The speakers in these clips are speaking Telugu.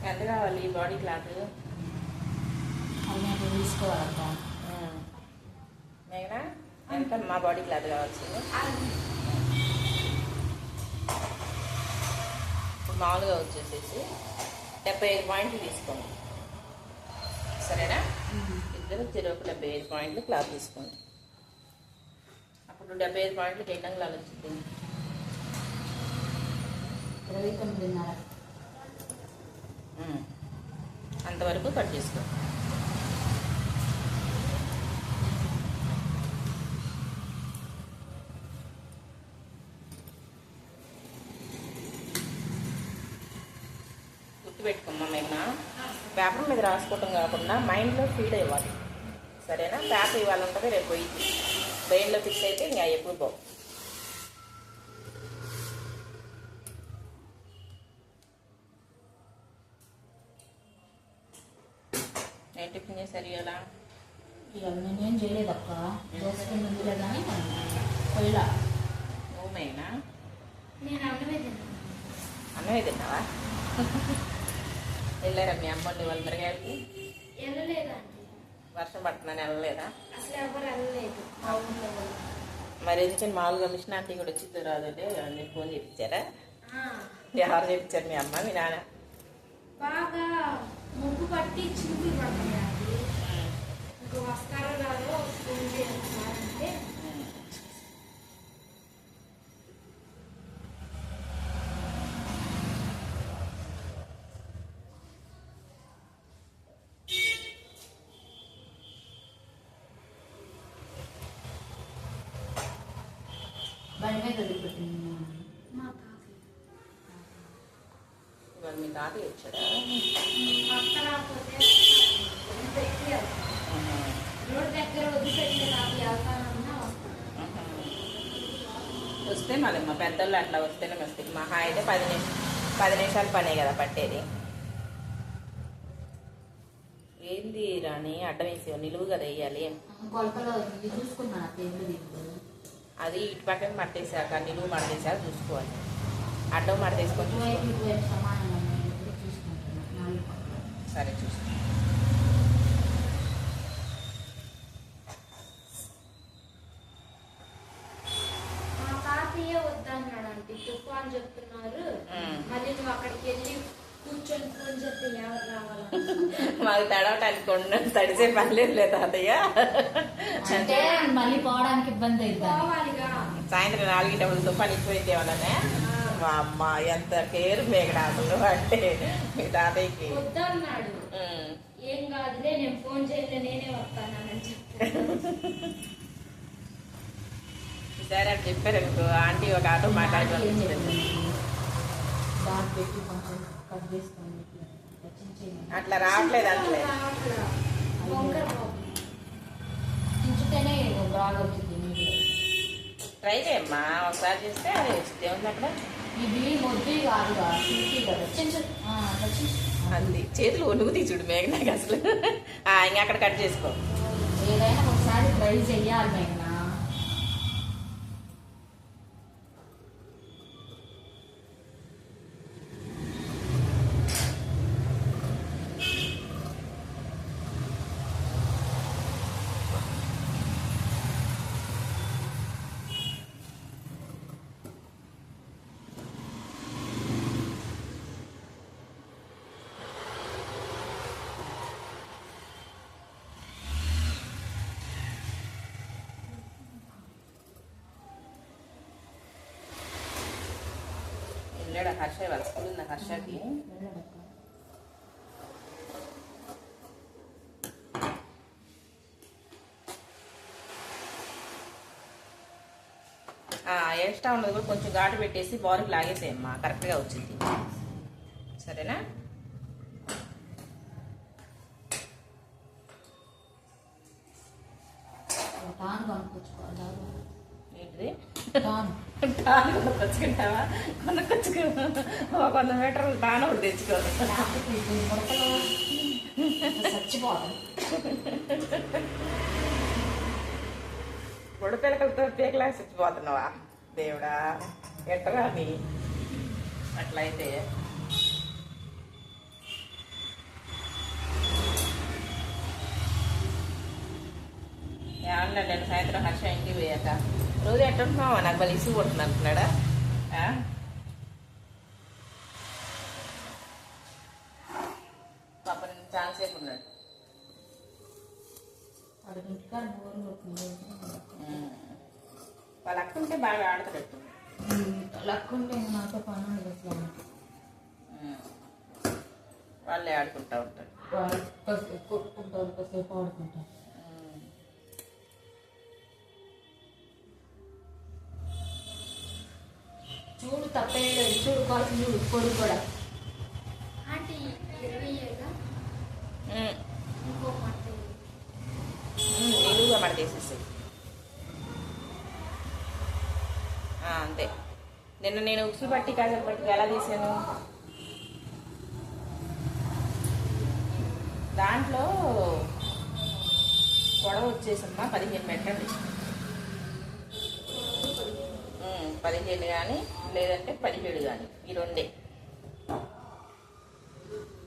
ఎంత కావాలి బాడీ క్లాత్? అన్నీ తీసుకోవాలక్క. మేఘనా ఎంత మా బాడీ క్లాత్ కావాల్సింది? ఇప్పుడు మామూలుగా వచ్చేసేసి 75 పాయింట్లు తీసుకోండి, సరేనా? ఇద్దరు చెరువుకు 75 పాయింట్లు క్లాత్ తీసుకోండి. అప్పుడు 75 పాయింట్లకి ఏ కంగులాలు వచ్చింది? 29.5. అంతవరకు కట్ చేసుకోండి. గుర్తుపెట్టుకోమ్మా మేఘనా, పేపర్ మీద రాసుకోవటం కాకుండా మైండ్లో ఫీడ్ ఇవ్వాలి, సరేనా? పేపర్ ఇవ్వాలి ఉంటుంది, రేపు పోయింది బ్రెయిన్లో ఫిక్స్ అయితే ఇంకా ఎప్పుడు పోవు. ఏం టిఫిన్ చేశారు ఇలా? ఇక నేనేం చేయలేదక్క, దోశకి ముందులే కానీ పొయ్యిలా. నువ్వు మేఘనా నేను అన్నమే తిన్నావా? వెళ్ళారా మీ అమ్మోళ్ళు వాళ్ళ మిరగాయలకి? వెళ్ళలేదండి, వర్షం పడుతుందని వెళ్ళలేదా? అసలు ఎవరు వెళ్ళలేదు మా ఊళ్ళో వాళ్ళు. మరి ఎందుకని మామూలుగా మిషన్ ఆంటీ కూడా వచ్చిందో రాదంటే నేను ఫోన్ చేయించారా? ఆ, ఎవరు చేయించారు, మీ అమ్మ మీ నాన్న? బాగా ముగ్గు పట్టి చినుకులు పడుతున్నాయండి, ఇంకా వస్తారో రాదో ఫోన్ చేయాలంటే బండి మీద వదిలిపెట్టింది. మా తాతయ్య ఇవాళ మీ తాతయ్య వచ్చాడా? అత్త రాకపోతే పెట్టారు రోడ్ దగ్గర వదిలిపెట్టిన తాతయ్య వెళ్తానన్నా వస్తాను. వస్తే మళ్ళీ మా పెద్దోళ్ళు అట్లా వస్తేనే వస్తుంది. మహా అయితే 10 నిమిషాలు పనే కదా పట్టేది. ఏంది రాని అడ్డం వేసి నిలువు కదా వేయాలి. కొలతలో ఇది చూసుకున్నాను టేబుల్ దీంట్లో. అది ఇటు పక్కన మట్టేసాక నిలువు మడతేసాక చూసుకోవాలి. అడ్డం మడతేసుకొని ఇటువైపు ఇటువైపు సమానంగా ఉన్నాయి. ఇప్పుడు చూసుకుంటున్నాను 4 పక్కల. సరే చూసుకో. మా తాతయ్య వద్దన్నాడు అంటే తుఫాన్ చెప్తున్నారు, మళ్ళీ నువ్వు అక్కడికి వెళ్ళి కూర్చొని ఫోన్ చెప్తే ఎవరు రావాలని మాకు తడవటానికి తడిసే పని లేదు తాతయ్య. అంటే మళ్ళీ పోవడానికి ఇబ్బంది అవుతుంది. పోవాలిగా. సాయంత్రం 4 తుఫాన్ ఎక్కువైతే వాళ్ళనే మా అమ్మ ఎంత కేర్ మేఘనా అసలు అంటే మీ తాతయ్యకి. వద్దన్నాడు, ఏం కాదులే నేను ఫోన్ చేయలే నేనే వస్తానని చెప్పాను. సరే అని చెప్పారు అనుకో, ఆంటీ ఒక ఆటో మాట్లాడుతుంది. దాన్ని పెట్టి కొంచెం కట్ చేసుకోండి. రచించేయండి. అట్లా రావట్లేదు అంటలే. వంకర బాబు. చించితేనే బాగా వచ్చింది నీళ్ళు. ట్రై చేయమ్మా, ఒకసారి చేస్తే అది వచ్చింది. ఏముంది అక్కడ? ఇవి మొద్దు కాదుగా చించి కదా చించు రచించు. అంది చేతులు ఒలుగు తీసుడు మేఘనాకి అసలు. ఇంకా అక్కడ కట్ చేసుకో. ఏదైనా ఒకసారి ట్రై చెయ్యాలి మేఘనా. వెళ్ళాడు హర్ష, వాళ్ళ స్కూల్ ఉంది హర్షకి. ఎక్స్ట్రా ఉన్నది కూడా కొంచెం ఘాటు పెట్టేసి బారుకు లాగేసేయమ్మా, కరెక్ట్గా వచ్చింది. సరేనా? తాను కొనుక్కొచ్చుకోవాలి. ఏంటిది? తాను కొనుక్కొచ్చుకుంటావా? కొనుక్కొచ్చుకో, 100 మీటర్లు తాను ఒకటి తెచ్చుకో. చచ్చిపోతాం. బుడపిల్లకలతో పీకలాగా చచ్చిపోతున్నావా దేవుడా, ఎట్టరా నీ అట్లయితే. రమ్మన్నాడు నేను సాయంత్రం హర్ష ఇంటికి పోయాక. రోజు ఎట్టుంటున్నావా నాకు వాళ్ళు ఇసుగు కొడుతుంది అంటున్నాడా? పాప నేను చాలాసేపు ఉన్నాడు. అడిగింటికాడ బోర్ కొడుతుంది. వాళ్ళ అక్క ఉంటే బాగా ఆడతాడు. లక్కుంటే నాతో పని ఉండదు అసలు. వాళ్ళే ఆడుకుంటా ఉంటారు. వాళ్ళు కాసేపు కొట్టుకుంటారు, కాసేపు ఆడుకుంటారు. చూడు తప్పేం లేదు, చూడు కోసం చూడు కొడుకు కూడా. ఆంటీ 20 ఏగా ఇంకో మాట నిలువుగా మన తీసేసాయి. అంతే. నిన్న నేను ఉక్సులు పట్టి కాజల పట్టి ఎలా తీసాను, దాంట్లో పొడవ వచ్చేసమ్మా 15 పెట్టండి. 15 కానీ లేదంటే 17 కానీ, ఈ రెండే.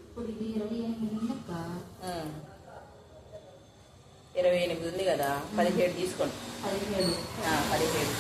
ఇప్పుడు ఇది 28 అక్క. 28 ఉంది కదా, 17 తీసుకోండి. 17. 17.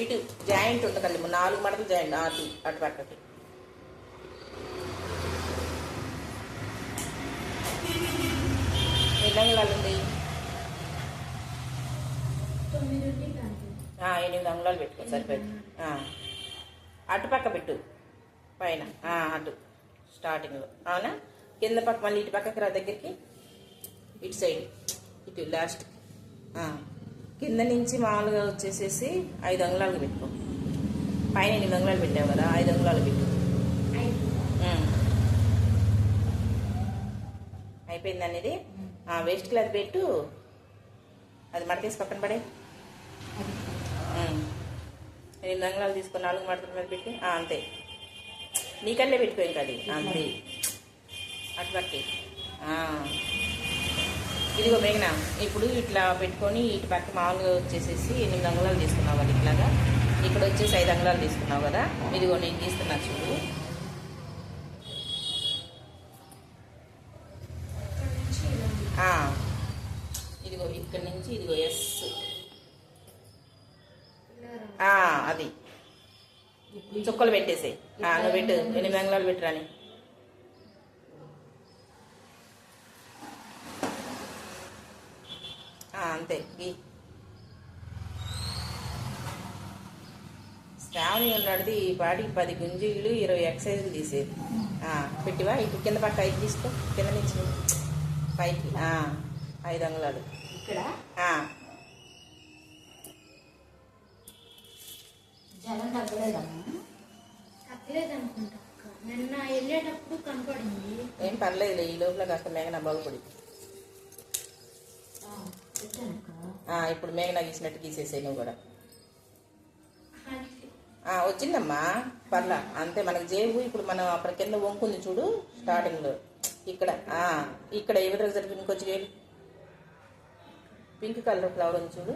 ఇటు జాయింట్ ఉండకండి 4 మడతలు జాయింట్ అటు పక్కకి. ఎన్ని అంగుళాలు ఉంది? 8 అంగుళాలు పెట్టుకో సరిపోయింది. అటు పక్క పెట్టు పైన అటు స్టార్టింగ్లో. అవునా? కింద పక్క మళ్ళీ ఇటు పక్కకి రా దగ్గరికి, ఇటు సైడ్ ఇటు లాస్ట్. కింద నుంచి మామూలుగా వచ్చేసేసి 5 అంగుళాలు పెట్టుకో. పైన 8 అంగుళాలు పెట్టావు కదా, 5 అంగుళాలు పెట్టు. అయిపోయింది అనేది. వేస్ట్ క్లాత్ పెట్టు, అది మడతేసి పక్కన పడే. 8 అంగుళాలు తీసుకొని 4 మడతల మీద పెట్టి అంతే. నీకల్లే పెట్టుకో ఇంకా అది అంతే. అటు పట్టి ఇదిగో మేఘన, ఇప్పుడు ఇట్లా పెట్టుకొని ఇటు పక్క మామూలుగా వచ్చేసేసి 8 అంగుళాలు తీసుకున్నావు కదా ఇట్లాగా. ఇక్కడ వచ్చేసి 5 అంగుళాలు తీసుకున్నావు కదా. ఇదిగో నేను గీస్తున్నా చూడు. ఇదిగో ఇక్కడ నుంచి ఇదిగో ఎస్ అది చుక్కలు పెట్టేసాయి. నువ్వు పెట్టు, 8 అంగుళాలు పెట్టురాని. అంతే. శ్రావణి ఉన్నాడిది ఈ పాటికి 10 గుంజీలు 20 ఎక్సైజులు తీసేది. పెట్టివా ఇప్పుడు కింద పక్క 5 తీసుకో, కింద నుంచి పైకి 5 అంగుళాలు ఇక్కడ జనం తగ్గలేదనుకుంటా. నిన్న వెళ్ళేటప్పుడు కనపడింది. ఏం పర్లేదు, ఈ లోపల కాస్త మేఘన బాగుపడి. ఇప్పుడు మేఘన గీసినట్టు గీసేసాయి నువ్వు కూడా. వచ్చిందమ్మా పర్లా అంతే. మనకి జేబు ఇప్పుడు మనం అక్కడ కింద వంకుంది చూడు స్టార్టింగ్లో. ఇక్కడ ఇక్కడ ఏ విధంగా జరిగింది ఇంకొచ్చి వేలు పింక్ కలర్ ఫ్లవర్ ఉంది చూడు,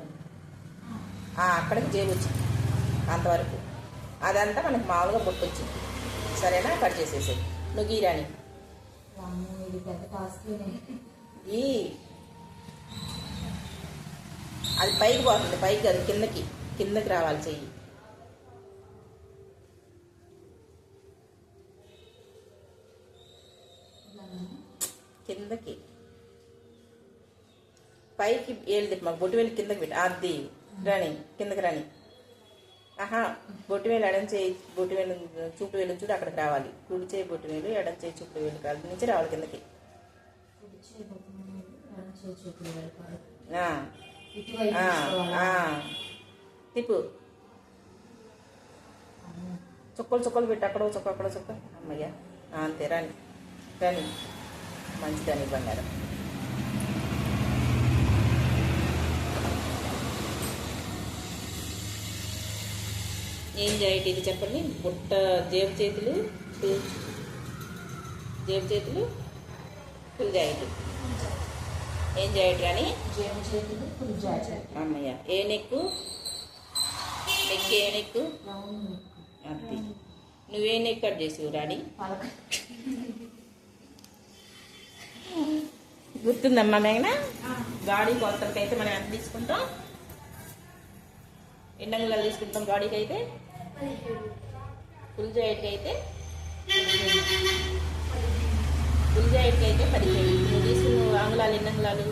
అక్కడికి జేబు వచ్చింది అంతవరకు. అదంతా మనకి మామూలుగా బొట్టు వచ్చింది. సరేనా? కట్ చేసేసాయి. నువ్వు గీరాని అది పైకి పోతుంది, పైకి అది కిందకి రావాలి చెయ్యి. కిందకి పైకి ఏళ్ళు మాకు బొట్టు వేలు కిందకి పెట్టి అది రాని కిందకి రాని. బొట్టు వేలు ఎడం చేయి, బొట్టు వేలు చూపు వేలు చూడు అక్కడికి రావాలి. కుడి చేయి బొట్టు వేలు, ఎడం చేయి చూపు వేలు కాదు నుంచి రావాలి కిందకి. తిప్పు, చుక్కలు పెట్టి అక్కడో చుక్క అక్కడో చుక్క. అమ్మయ్యా అంతే. రాని రాని మంచిదని బంగారం. ఏం జాయింట్ ఇది చెప్పండి. బుట్ట జేబు చేతులు ఫుల్ జాయింట్. ఏం జాయింట్ కానీ జేబు చేతులు ఫుల్ జాయింట్. అమ్మయ్య. ఏ నెక్కు ఏ నెక్కు అది నువ్వే నెక్ కట్ చేసి రాడి. గుర్తుందమ్మా మేఘన? గాడి కొలతలకి అయితే మనం ఎంత తీసుకుంటాం? 8 అంగుళాలు తీసుకుంటాం గాడికి అయితే. ఫుల్ జాయింట్కి అయితే 17. నువ్వు తీసుకున్న అంగుళాలు ఎన్ని అంగుళాలు?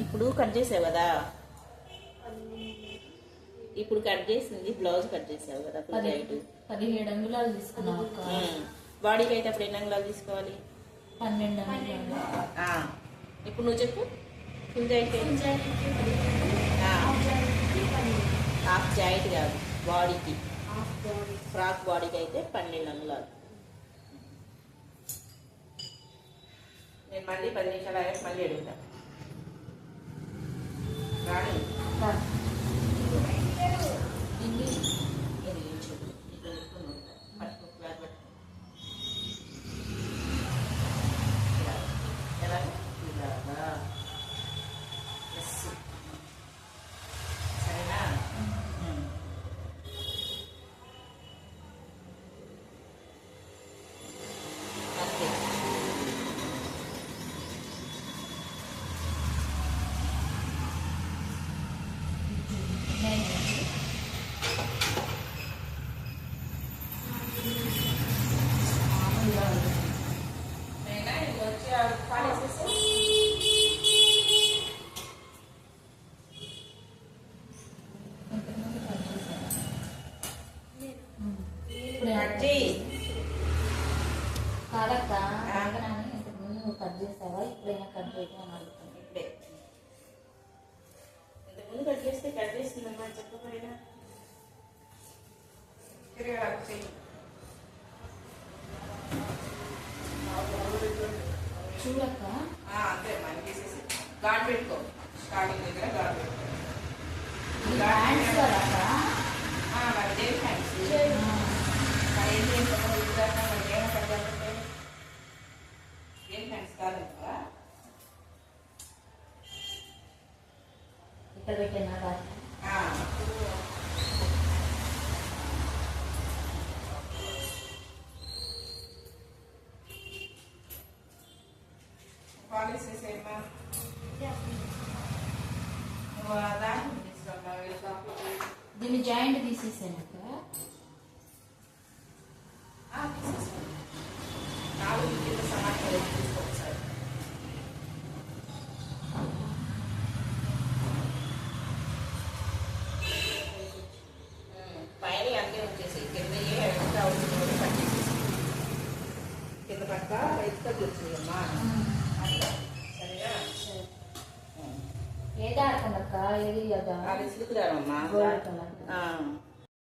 ఇప్పుడు కట్ చేసావు కదా, ఇప్పుడు కట్ చేసింది బ్లౌజ్ కట్ చేసావు కదా. ఫుల్ జాయింట్ 17 అంగుళాలు తీసుకున్నావు. బాడీకి అయితే అప్పుడు ఎన్ని అంగుళాలు తీసుకోవాలి? 12 అంగుళాలు. ఇప్పుడు నువ్వు చెప్పు. ఫుల్ జాయింట్ హాఫ్ జాయింట్ కాదు, బాడీకి ఫ్రాక్ బాడీకి అయితే 12 అంగుళాలు. నేను మళ్ళీ 10 నిమిషాలు అయ్యాక మళ్ళీ అడుగుతాను. రాణి సరేనా? కాదక్క ఆగనాని ఇంతకు ముందు నువ్వు కట్ చేస్తావా ఇప్పుడైనా కట్ చేయటం అని అడుగుతుంది. ఇప్పుడే ఇంతకుముందు కట్ చేస్తే కట్ చేస్తుందమ్మా చెప్పకపోయినా తిరిగి చెయ్యి. చూడక్క అంతే మనం తీసేసి గాడ్ పెట్టుకో. స్టార్టింగ్ దగ్గర గాడ్ పెట్టుకో. హ్యాండ్స్ కదక్క మరి దేని హ్యాండ్స్ మరి ఏంటి మరి ఏమైనా కట్టాలంటే ఏం హ్యాండ్స్ కాదంటావా? ఇక్కడ పెట్టినా కాదు పాలిష్ చేసేమ్మా. నువ్వు దాన్ని తీసుకోమ్మా. దీన్ని జాయింట్ తీసేసానక్క. తీసేసుకోండి. 4 కిలో సమానంగా తీసుకోండి సార్. పైన అంతే వచ్చేసి కింద ఏ ఎక్స్ట్రా అవుతుంది కట్ చేసేసి కింద పక్క ఎక్స్ట్రా వచ్చిందమ్మా. అట్లా సరేనా? ఏది ఆడుకుందక్క ఏది అది సిల్క్ దారమ్మా. Gold colour.